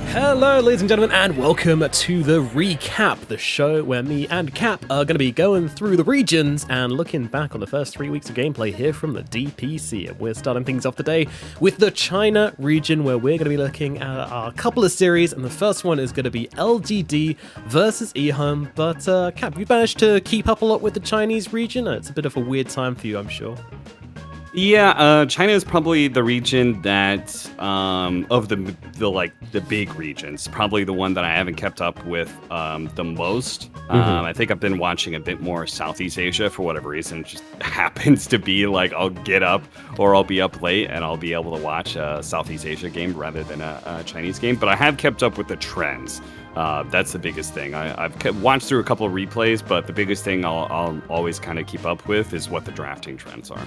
Hello ladies and gentlemen, and welcome to the Recap, the show where me and Cap are going to be going through the regions and looking back on the first 3 weeks of gameplay here from the DPC. And we're starting things off today with the China region, where we're going to be looking at our couple of series, and the first one is going to be LGD versus EHOME. But Cap, you managed to keep up a lot with the Chinese region? It's a bit of a weird time for you, I'm sure. Yeah, China is probably the region that, of the big regions, probably the one that I haven't kept up with the most. I think I've been watching a bit more Southeast Asia for whatever reason. It just happens to be like I'll get up or I'll be up late and I'll be able to watch a Southeast Asia game rather than a Chinese game. But I have kept up with the trends. That's the biggest thing. I've watched through a couple of replays, but the biggest thing I'll always kind of keep up with is what the drafting trends are.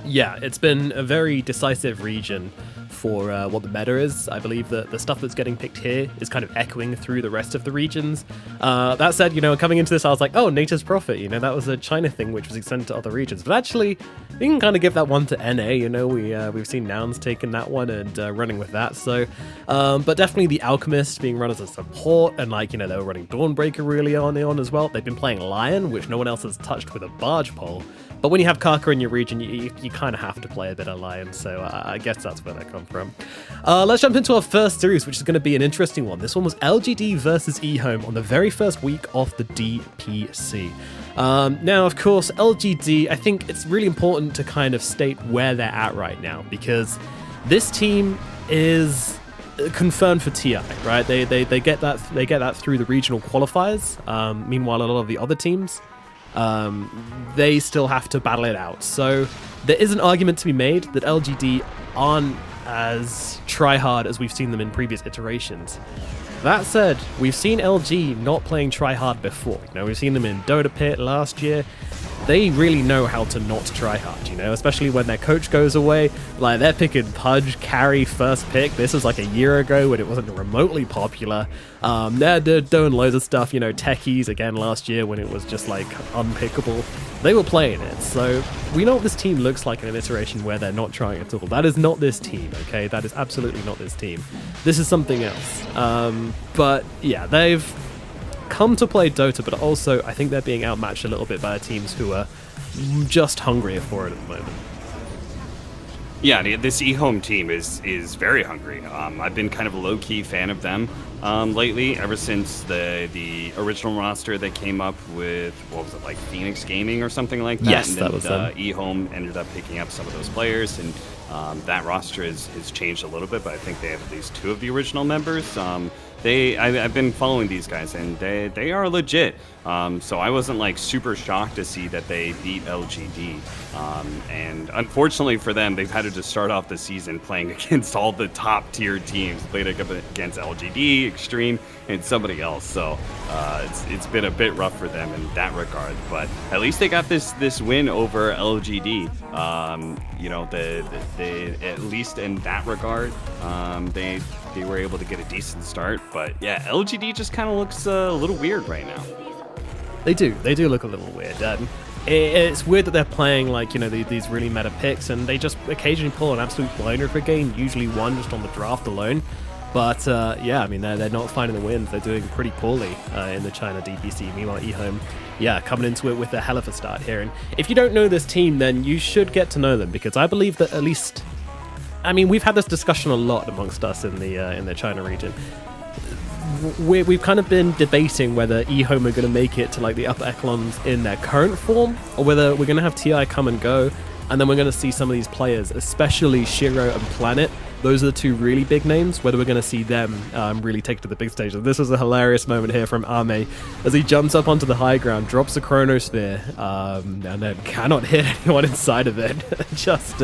Yeah, it's been a very decisive region for what the meta is. I believe that the stuff that's getting picked here is kind of echoing through the rest of the regions. That said, coming into this, I was like, oh, Nature's Prophet, that was a China thing which was extended to other regions. But actually, we can kind of give that one to NA. We've seen Nouns taking that one and running with that. So, but definitely the Alchemist being run as a support, and they were running Dawnbreaker really early on as well. They've been playing Lion, which no one else has touched with a barge pole. But when you have Kaka in your region, you kind of have to play a bit of Lion, so I guess that's where they come from. Let's jump into our first series, which is going to be an interesting one. This one was LGD versus EHOME on the very first week of the DPC. Now, of course, LGD, I think it's really important to kind of state where they're at right now, because this team is confirmed for TI, right? They get that through the regional qualifiers. Meanwhile, a lot of the other teams, they still have to battle it out. So there is an argument to be made that LGD aren't as try-hard as we've seen them in previous iterations. That said, we've seen LG not playing try-hard before. We've seen them in Dota Pit last year. They really know how to not try hard, especially when their coach goes away. Like, they're picking Pudge, carry, first pick. This was like a year ago when it wasn't remotely popular. They're doing loads of stuff, techies again last year when it was just like unpickable. They were playing it. So we know what this team looks like in an iteration where they're not trying at all. That is not this team, okay? That is absolutely not this team. This is something else. But yeah, they've come to play Dota, but also I think they're being outmatched a little bit by teams who are just hungrier for it at the moment. Yeah, this EHOME team is very hungry. I've been kind of a low-key fan of them lately, ever since the original roster that came up with, what was it, like Phoenix Gaming or something like that? Yes, and that was them. EHOME ended up picking up some of those players, and that roster has changed a little bit, but I think they have at least two of the original members. I've been following these guys, and they are legit. So I wasn't like super shocked to see that they beat LGD. And unfortunately for them, they've had to just start off the season playing against all the top tier teams. Played against LGD, XTREME, and somebody else. So it's been a bit rough for them in that regard. But at least they got this win over LGD. At least in that regard, they were able to get a decent start. But yeah, LGD just kind of looks a little weird right now. They do look a little weird. It's weird that they're playing like, these really meta picks, and they just occasionally pull an absolute blinder for a game, usually one just on the draft alone. But yeah, I mean, they're not finding the wins. They're doing pretty poorly in the China DPC. Meanwhile, EHOME, yeah, coming into it with a hell of a start here. And if you don't know this team, then you should get to know them, because I believe that at least, I mean, we've had this discussion a lot amongst us in the China region. We've kind of been debating whether EHOME are going to make it to like the upper echelons in their current form, or whether we're going to have TI come and go, and then we're going to see some of these players, especially Shiro and Planet. Those are the two really big names, whether we're going to see them really take it to the big stage. And this was a hilarious moment here from Ame as he jumps up onto the high ground, drops a Chronosphere, and then cannot hit anyone inside of it. Just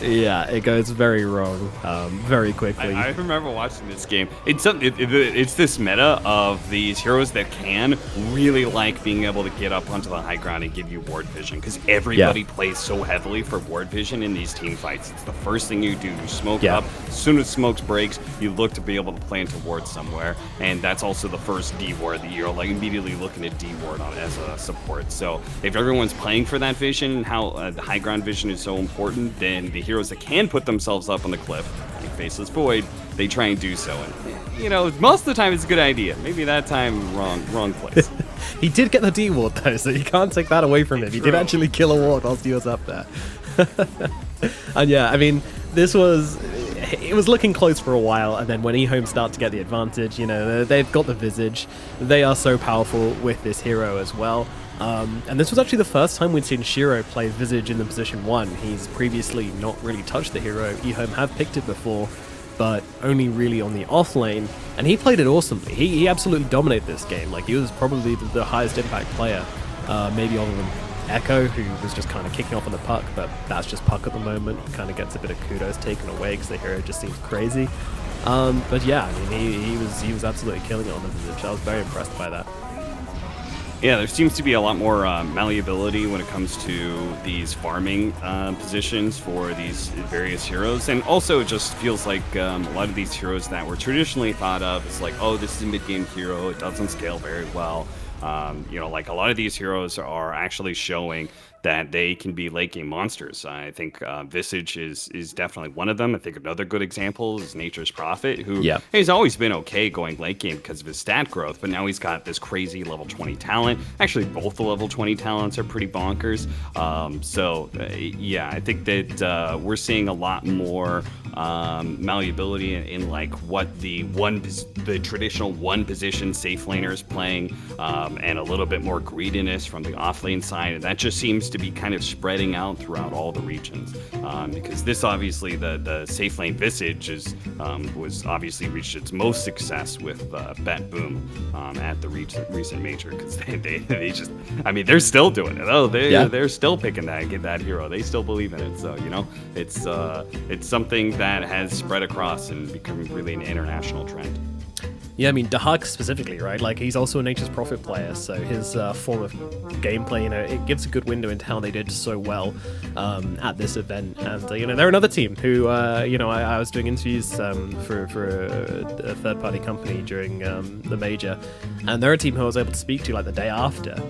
Yeah, it goes very wrong very quickly. I remember watching this game. It's this meta of these heroes that can really like being able to get up onto the high ground and give you ward vision, because everybody plays so heavily for ward vision in these team fights. It's the first thing you do. You smoke up. As soon as smokes breaks, you look to be able to plant a ward somewhere, and that's also the first D ward that you're like immediately looking at D ward on as a support. So if everyone's playing for that vision and how the high ground vision is so important, then the heroes that can put themselves up on the cliff, like Faceless Void, they try and do so. And, you know, most of the time it's a good idea. Maybe that time, wrong place. He did get the D ward though, so you can't take that away from him. He did actually kill a ward whilst he was up there. And yeah, I mean, it was looking close for a while, and then when EHOME start to get the advantage, you know, they've got the Visage. They are so powerful with this hero as well. And this was actually the first time we'd seen Shiro play Visage in the position 1. He's previously not really touched the hero. EHOME have picked it before, but only really on the off lane, and he played it awesomely. He absolutely dominated this game. Like, he was probably the highest impact player, maybe other than Echo, who was just kind of kicking off on the puck, but that's just puck at the moment. He kind of gets a bit of kudos taken away because the hero just seems crazy. But yeah, I mean, he was absolutely killing it on the Visage. I was very impressed by that. Yeah, there seems to be a lot more malleability when it comes to these farming positions for these various heroes. And also it just feels like a lot of these heroes that were traditionally thought of as like, oh, this is a mid-game hero, it doesn't scale very well. You know, like a lot of these heroes are actually showing that they can be late game monsters. I think Visage is definitely one of them. I think another good example is Nature's Prophet, who he's always been okay going late game because of his stat growth, but now he's got this crazy level 20 talent. Actually, both the level 20 talents are pretty bonkers. Yeah, I think that we're seeing a lot more malleability in like what the traditional one position safe laner is playing, and a little bit more greediness from the off lane side, and that just seems to be kind of spreading out throughout all the regions, because this obviously the safe lane Visage was obviously reached its most success with Bet Boom at the recent major, because they just, I mean, they're still doing it. Oh, they're still picking that hero. They still believe in it. So, you know, it's something that has spread across and become really an international trend. Yeah, I mean, Dahak specifically, right? Like, he's also a Nature's Prophet player, so his form of gameplay, you know, it gives a good window into how they did so well at this event. And, you know, they're another team who, you know, I was doing interviews for a third-party company during the major, and they're a team who I was able to speak to, like, the day after.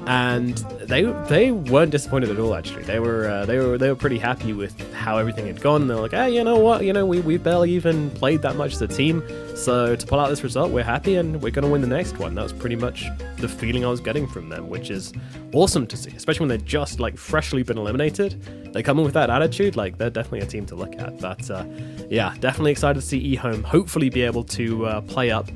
And they weren't disappointed at all, actually. They were pretty happy with how everything had gone. They're like, hey, you know what? You know, we barely even played that much as a team, so to pull out this result, we're happy and we're going to win the next one. That was pretty much the feeling I was getting from them, which is awesome to see, especially when they've just like freshly been eliminated. They come in with that attitude, like they're definitely a team to look at. But yeah, definitely excited to see EHOME hopefully be able to play up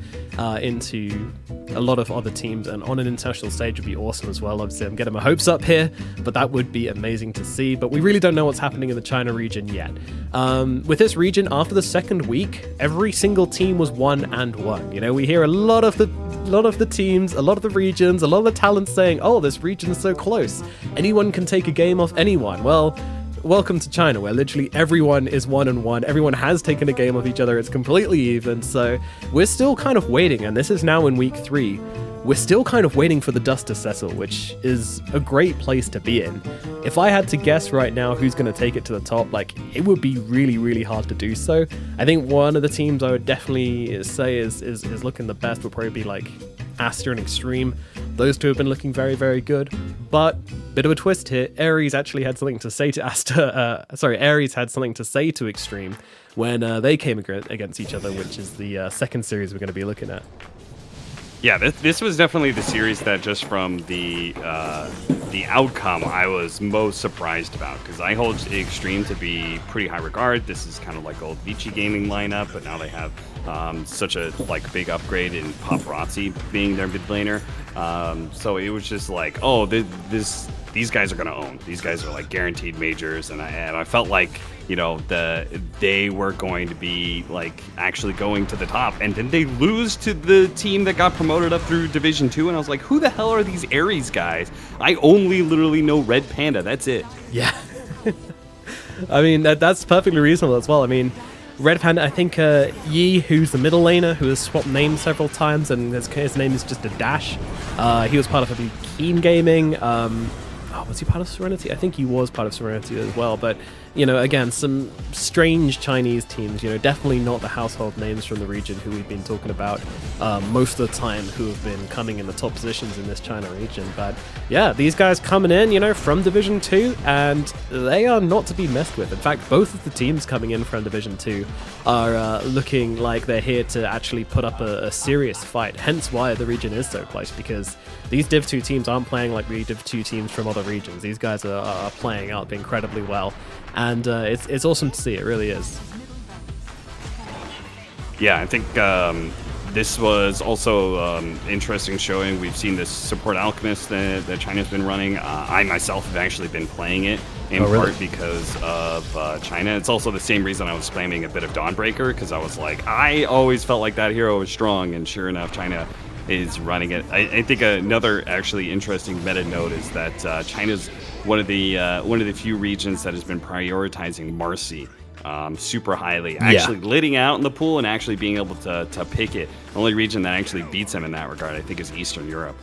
into a lot of other teams, and on an international stage would be awesome as well. Obviously, I'm getting my hopes up here, but that would be amazing to see. But we really don't know what's happening in the China region yet. With this region, after the second week, every single team was 1-1. You know, we hear a lot of the teams, a lot of the regions, a lot of the talents saying, oh, this region is so close. Anyone can take a game off anyone. Well, welcome to China, where literally everyone is 1-1. Everyone has taken a game off each other. It's completely even. So we're still kind of waiting, and this is now in week 3. We're still kind of waiting for the dust to settle, which is a great place to be in. If I had to guess right now who's going to take it to the top, like, it would be really, really hard to do so. I think one of the teams I would definitely say is looking the best would probably be like Aster and Extreme. Those two have been looking very, very good. But bit of a twist here. Aries actually had something to say to Aster. Aries had something to say to Extreme when they came against each other, which is the second series we're going to be looking at. Yeah, this was definitely the series that just from the outcome I was most surprised about, because I hold Extreme to be pretty high regard. This is kind of like old Vici Gaming lineup, but now they have such a like big upgrade in Paparazzi being their mid laner. So it was just like, oh, these guys are gonna own. These guys are like guaranteed majors, and I felt like, you know, they were going to be like actually going to the top, and then they lose to the team that got promoted up through Division 2, and I was like, who the hell are these Aries guys? I only literally know Red Panda. That's it. Yeah. I mean, that's perfectly reasonable as well. I mean, Red Panda, I think Yi, who's the middle laner, who has swapped names several times, and his name is just a Dash. He was part of, I believe, Keen Gaming. Was he part of Serenity? I think he was part of Serenity as well. But, you know, again, some strange Chinese teams, you know, definitely not the household names from the region who we've been talking about most of the time, who have been coming in the top positions in this China region. But yeah, these guys coming in, you know, from Division 2, and they are not to be messed with. In fact, both of the teams coming in from Division 2 are looking like they're here to actually put up a serious fight. Hence why the region is so close, because these Div 2 teams aren't playing like the Div 2 teams from other regions. These guys are playing out incredibly well, and it's awesome to see. It really is. Yeah, I think this was also interesting showing. We've seen this support Alchemist that China's been running. I myself have actually been playing it in part because of China. It's also the same reason I was spamming a bit of Dawnbreaker, because I was like, I always felt like that hero was strong, and sure enough, China is running it. I think another actually interesting meta note is that China's one of the few regions that has been prioritizing Marcy super highly, actually lidding out in the pool and actually being able to pick it. The only region that actually beats them in that regard, I think, is Eastern Europe,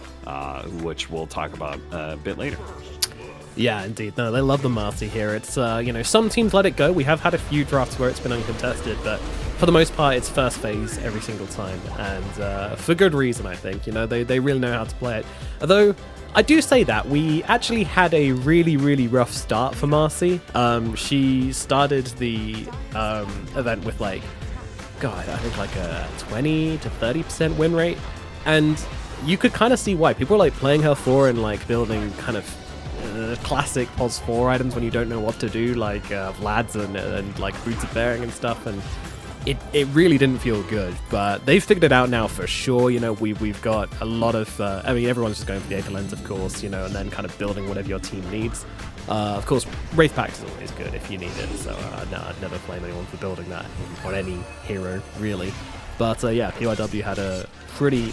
which we'll talk about a bit later. Yeah, indeed. No, they love the Marcy here. It's, you know, some teams let it go. We have had a few drafts where it's been uncontested, but for the most part, it's first phase every single time. And for good reason, I think. You know, they really know how to play it. Although, I do say that we actually had a really, really rough start for Marcy. She started the event with, like, God, I think like a 20 to 30% win rate. And you could kind of see why. People were, like, playing her 4 and, like, building kind of classic POS 4 items when you don't know what to do, like Vlad's and like Boots of Bearing and stuff, and it really didn't feel good. But they've figured it out now for sure. You know, we've got a lot of I mean, everyone's just going for the Aether Lens, of course, you know, and then kind of building whatever your team needs. Of course, Wraith Pack is always good if you need it, so no, I'd never blame anyone for building that on any hero, really. But yeah, PYW had a pretty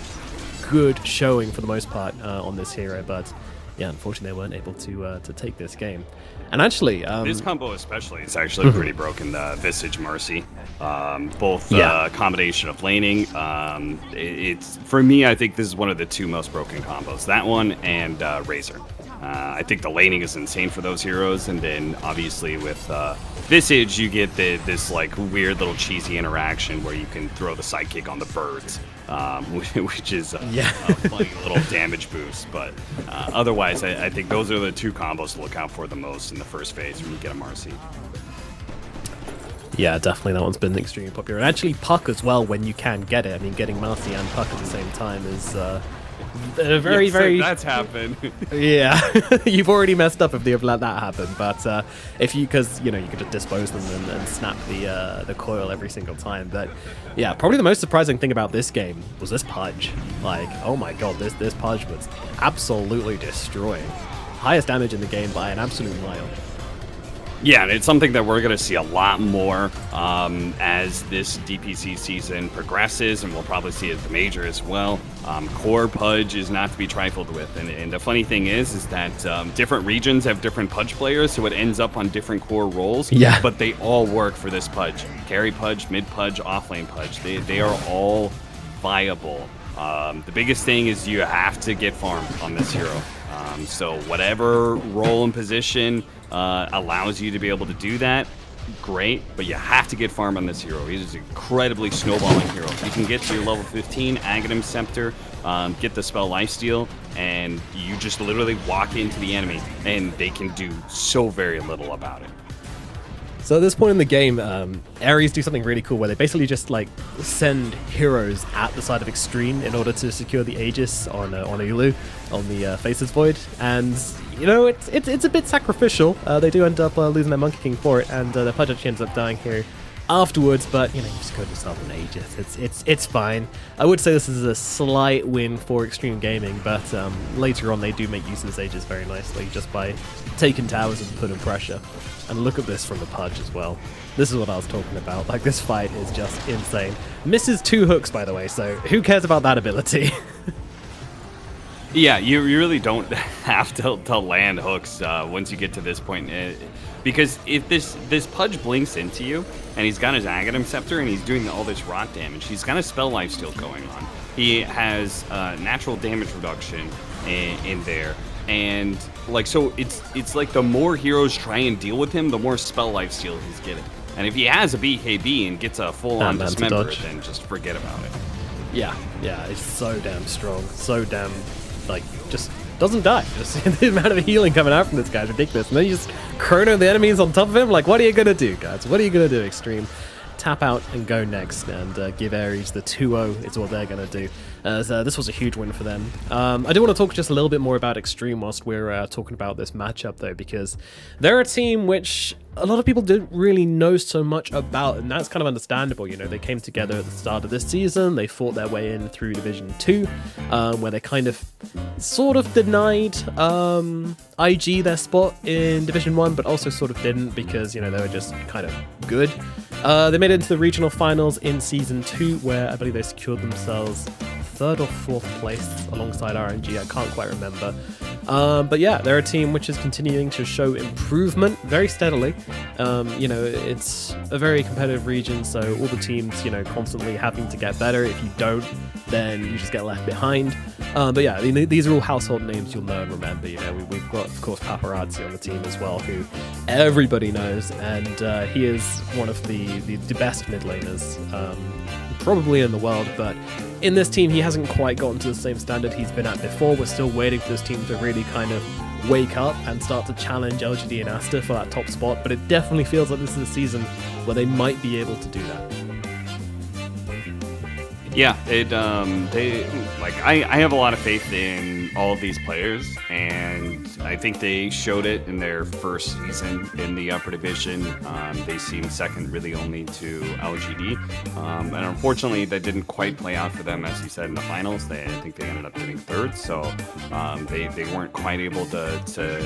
good showing for the most part on this hero, but yeah, unfortunately they weren't able to take this game. And actually, this combo especially is actually pretty broken. The Visage Mercy, both combination of laning. It's for me, I think this is one of the two most broken combos. That one and Razor. I think the laning is insane for those heroes, and then obviously with Visage, you get this like weird little cheesy interaction where you can throw the sidekick on the birds, which is a funny little damage boost. But otherwise, I think those are the two combos to look out for the most in the first phase when you get a Marcy. Yeah, definitely that one's been extremely popular. And actually Puck as well when you can get it. I mean, getting Marcy and Puck at the same time is very, very... That's happened. Yeah, you've already messed up if you've let that happen. But if you, because, you know, you could just dispose them and snap the coil every single time. But yeah, probably the most surprising thing about this game was this Pudge. Like, oh my god, this Pudge was absolutely destroying. Highest damage in the game by an absolute mile. Yeah, and it's something that we're going to see a lot more as this DPC season progresses, and we'll probably see it at the major as well. Core Pudge is not to be trifled with, and the funny thing is that different regions have different Pudge players, so it ends up on different core roles, but they all work for this Pudge. Carry Pudge, mid Pudge, offlane Pudge, they are all viable. The biggest thing is you have to get farm on this hero. So whatever role and position allows you to be able to do that, great, but you have to get farm on this hero. He's an incredibly snowballing hero. You can get to your level 15, Aghanim Scepter, get the spell Lifesteal, and you just literally walk into the enemy, and they can do so very little about it. So at this point in the game, Aries do something really cool where they basically just like send heroes at the side of Extreme in order to secure the Aegis on Ulu, on the Faces Void, and you know it's a bit sacrificial. They do end up losing their Monkey King for it, and their Pudge actually ends up dying here afterwards. But you know, you secured yourself an Aegis. It's fine. I would say this is a slight win for Extreme Gaming, but later on they do make use of this Aegis very nicely just by taking towers and putting pressure. And look at this from the Pudge as well. This is what I was talking about. Like, this fight is just insane. Misses 2 hooks, by the way, so who cares about that ability? Yeah, you really don't have to land hooks once you get to this point. Because if this Pudge blinks into you, and he's got his Aghanim Scepter, and he's doing all this rot damage, he's got a Spell Lifesteal going on. He has natural damage reduction in there. And like, so it's like the more heroes try and deal with him, the more Spell Lifesteal he's getting. And if he has a BKB and gets a full-on Dismember, then just forget about it. Yeah, it's so damn strong, so damn, like, just doesn't die. Just the amount of healing coming out from this guy is ridiculous. And then you just chrono the enemies on top of him. Like, what are you gonna do, guys? What are you gonna do, Extreme? Tap out and go next, and give Aries the 2-0 is what they're going to do. This was a huge win for them. I do want to talk just a little bit more about Extreme whilst we're talking about this matchup, though, because they're a team which a lot of people didn't really know so much about, and that's kind of understandable. You know, they came together at the start of this season, they fought their way in through Division 2, where they kind of sort of denied IG their spot in Division 1, but also sort of didn't because, you know, they were just kind of good. They made it into the regional finals in Season 2, where I believe they secured themselves 3rd or 4th place alongside RNG, I can't quite remember. But yeah, they're a team which is continuing to show improvement very steadily. You know, it's a very competitive region, so all the teams, you know, constantly having to get better. If you don't, then you just get left behind. But yeah, I mean, these are all household names you'll know and remember. You know, we've got, of course, Paparazzi on the team as well, who everybody knows, and he is one of the best mid laners, probably in the world. But in this team, he hasn't quite gotten to the same standard he's been at before. We're still waiting for this team to really kind of wake up and start to challenge LGD and Asta for that top spot. But it definitely feels like this is a season where they might be able to do that. Yeah, I have a lot of faith in all of these players, and I think they showed it in their first season in the upper division. They seemed second really only to LGD, and unfortunately that didn't quite play out for them, as you said, in the finals. I think they ended up getting third, so they weren't quite able to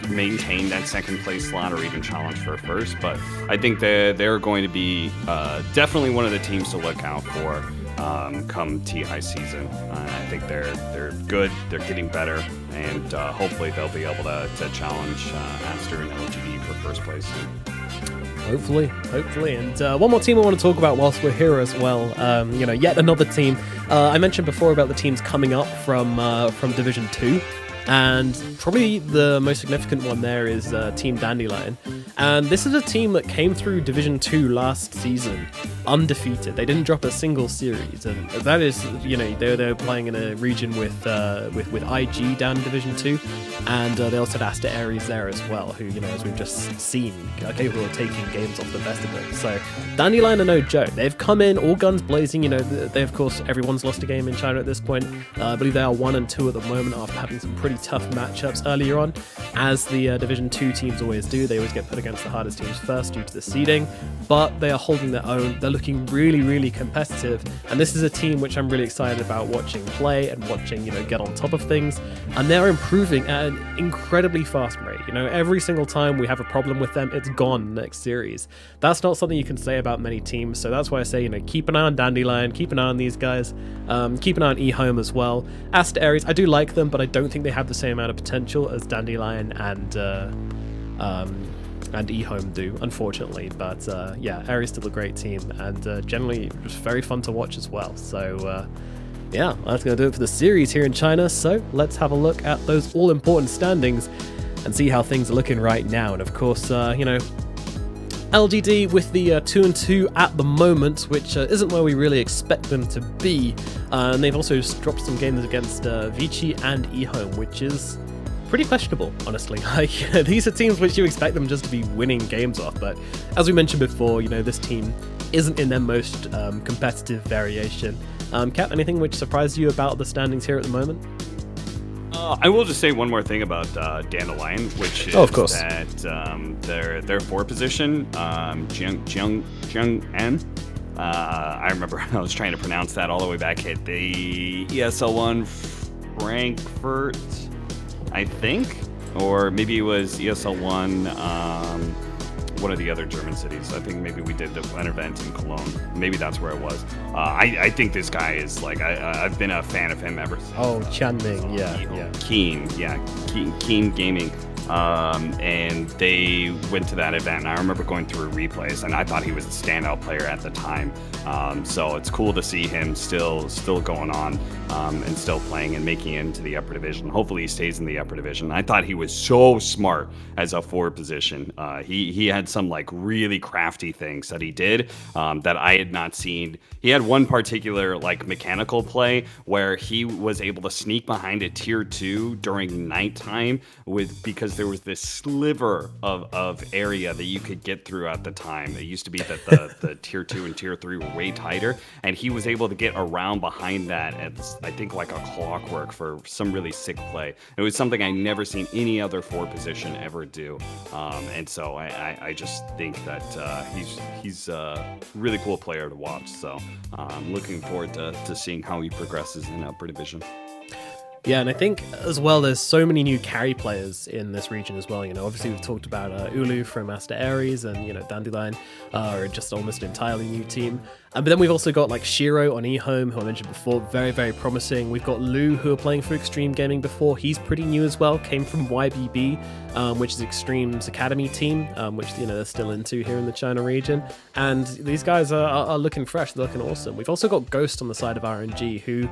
maintain that second place slot or even challenge for a first. But I think they're going to be definitely one of the teams to look out for come TI season. I think they're good, they're getting better, and hopefully they'll be able to challenge Aster and LGD for first place soon. Hopefully. And one more team I want to talk about whilst we're here as well. You know, yet another team. I mentioned before about the teams coming up from Division 2. And probably the most significant one there is Team Dandelion. And this is a team that came through Division 2 last season undefeated. They didn't drop a single series. And that is, you know, they're playing in a region with IG down in Division 2. And they also had Asta Aries there as well, who, you know, as we've just seen, are capable of taking games off the best of them. So Dandelion are no joke. They've come in all guns blazing. You know, they, of course, everyone's lost a game in China at this point. I believe they are 1 and 2 at the moment after having some pretty tough matchups earlier on, as the Division 2 teams always do. They always get put against the hardest teams first due to the seeding, but they are holding their own. They're looking really, really competitive, and this is a team which I'm really excited about watching play and watching, you know, get on top of things, and they're improving at an incredibly fast rate. You know, every single time we have a problem with them, it's gone next series. That's not something you can say about many teams, so that's why I say, you know, keep an eye on Dandelion, keep an eye on these guys, keep an eye on EHOME as well. Asta Aries, I do like them, but I don't think they have the same amount of potential as Dandelion and EHOME do, unfortunately. But yeah, Aries still a great team, and generally just very fun to watch as well. So yeah, that's going to do it for the series here in China. So let's have a look at those all-important standings and see how things are looking right now. And of course, you know, LGD with the 2-2 at the moment, which isn't where we really expect them to be. And they've also dropped some games against Vici and EHOME, which is pretty questionable, honestly. Like, these are teams which you expect them just to be winning games off, but as we mentioned before, you know, this team isn't in their most competitive variation. Kat, anything which surprised you about the standings here at the moment? I will just say one more thing about Dandelion, which is of course, that their 4 position, Jiang An. I remember I was trying to pronounce that all the way back at the ESL1 Frankfurt, I think, or maybe it was ESL1 one of the other German cities. I think maybe we did an event in Cologne. Maybe that's where it was. I think this guy is like, I've been a fan of him ever since. Oh, Chanming, Keen Gaming. And they went to that event, and I remember going through replays, and I thought he was a standout player at the time. So it's cool to see him still going on, and still playing and making it into the upper division. Hopefully he stays in the upper division. I thought he was so smart as a forward position. He had some like really crafty things that he did that I had not seen. He had one particular like mechanical play where he was able to sneak behind a tier 2 during nighttime because there was this sliver of area that you could get through at the time. It used to be that the tier 2 and tier 3 were way tighter, and he was able to get around behind that at, I think, like a clockwork for some really sick play. It was something I never seen any other forward position ever do, and so I just think that he's a really cool player to watch. So I'm looking forward to seeing how he progresses in upper division. Yeah, and I think as well, there's so many new carry players in this region as well. You know, obviously we've talked about Ulu from Aries, and you know, Dandelion are just almost an entirely new team. But then we've also got like Shiro on EHOME, who I mentioned before, very, very promising. We've got Lou, who are playing for Extreme Gaming before. He's pretty new as well, came from YBB, which is Extreme's academy team, which, you know, they're still into here in the China region. And these guys are looking fresh, they're looking awesome. We've also got Ghost on the side of RNG, who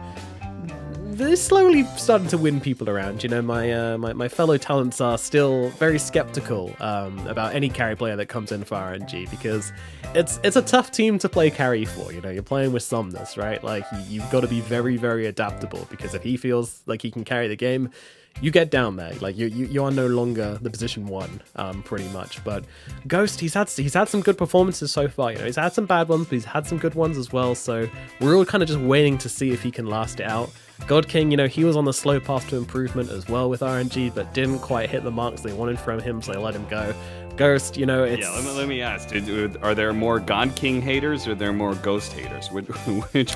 they're slowly starting to win people around. You know, my fellow talents are still very skeptical about any carry player that comes in for RNG, because it's a tough team to play carry for. You know, you're playing with Somnus, right? Like, you've got to be very, very adaptable, because if he feels like he can carry the game, you get down there. Like, you are no longer the position 1, pretty much. But Ghost, he's had some good performances so far. You know, he's had some bad ones, but he's had some good ones as well. So we're all kind of just waiting to see if he can last it out. God King, you know, he was on the slow path to improvement as well with RNG, but didn't quite hit the marks they wanted from him, so they let him go. Ghost, you know, it's... Yeah, let me ask, are there more God King haters, or are there more Ghost haters? Which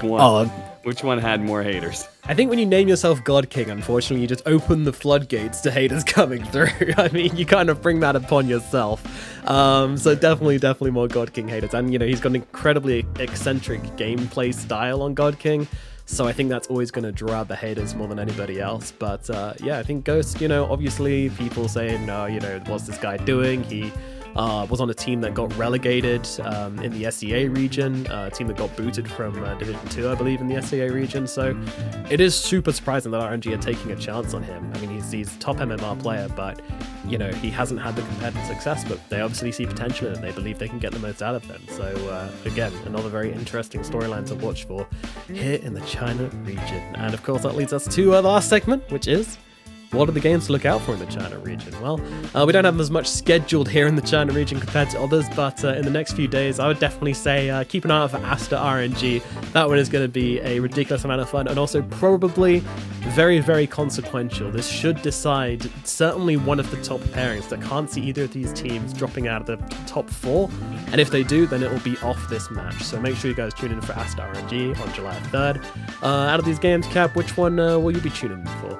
one? Which one had more haters? I think when you name yourself God King, unfortunately, you just open the floodgates to haters coming through. I mean, you kind of bring that upon yourself. So definitely more God King haters. And, you know, he's got an incredibly eccentric gameplay style on God King. So I think that's always going to draw out the haters more than anybody else. But yeah, I think Ghost, you know, obviously people saying, you know, what's this guy doing? He was on a team that got relegated in the SEA region, a team that got booted from Division 2, I believe, in the SEA region. So it is super surprising that RNG are taking a chance on him. I mean, he's a top MMR player, but, you know, he hasn't had the competitive success, but they obviously see potential in it. They believe they can get the most out of them. So again, another very interesting storyline to watch for here in the China region. And of course, that leads us to the last segment, which is... what are the games to look out for in the China region? Well, we don't have as much scheduled here in the China region compared to others, but in the next few days, I would definitely say keep an eye out for Asta RNG. That one is going to be a ridiculous amount of fun, and also probably very, very consequential. This should decide certainly one of the top pairings. I can't see either of these teams dropping out of the top 4, and if they do, then it will be off this match. So make sure you guys tune in for Asta RNG on July 3rd. Out of these games, Cap, which one will you be tuning in for?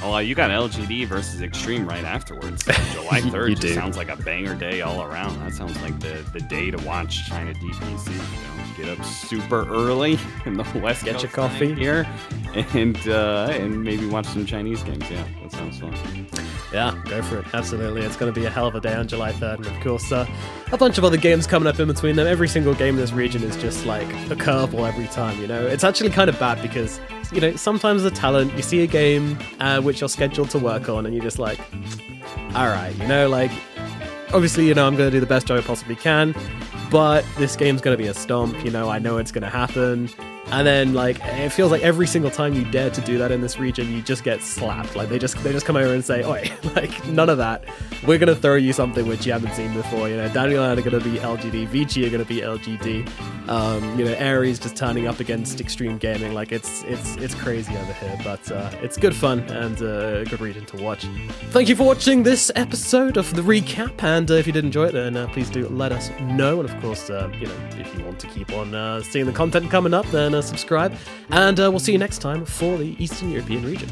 Oh, you got LGD versus Extreme right afterwards. July 3rd just sounds like a banger day all around. That sounds like the day to watch China DPC. You know, get up super early in the West Get Coast your coffee here, and maybe watch some Chinese games. Yeah, that sounds fun. Yeah, go for it. Absolutely. It's going to be a hell of a day on July 3rd. And of course, a bunch of other games coming up in between them. Every single game in this region is just like a curveball every time, you know? It's actually kind of bad because, you know, sometimes the talent, you see a game which you're scheduled to work on, and you're just like, all right, you know, like, obviously, you know, I'm going to do the best job I possibly can, but this game's going to be a stomp, you know, I know it's going to happen. And then, like, it feels like every single time you dare to do that in this region, you just get slapped. Like, they just come over and say, oi, like, none of that. We're going to throw you something which you haven't seen before. You know, Dandelion are going to be LGD, Vici are going to be LGD. You know, Aries just turning up against Extreme Gaming. Like, it's crazy over here, but it's good fun and a good region to watch. Thank you for watching this episode of the recap, and if you did enjoy it, then please do let us know. And of course, you know, if you want to keep on seeing the content coming up, then subscribe, and we'll see you next time for the Eastern European region.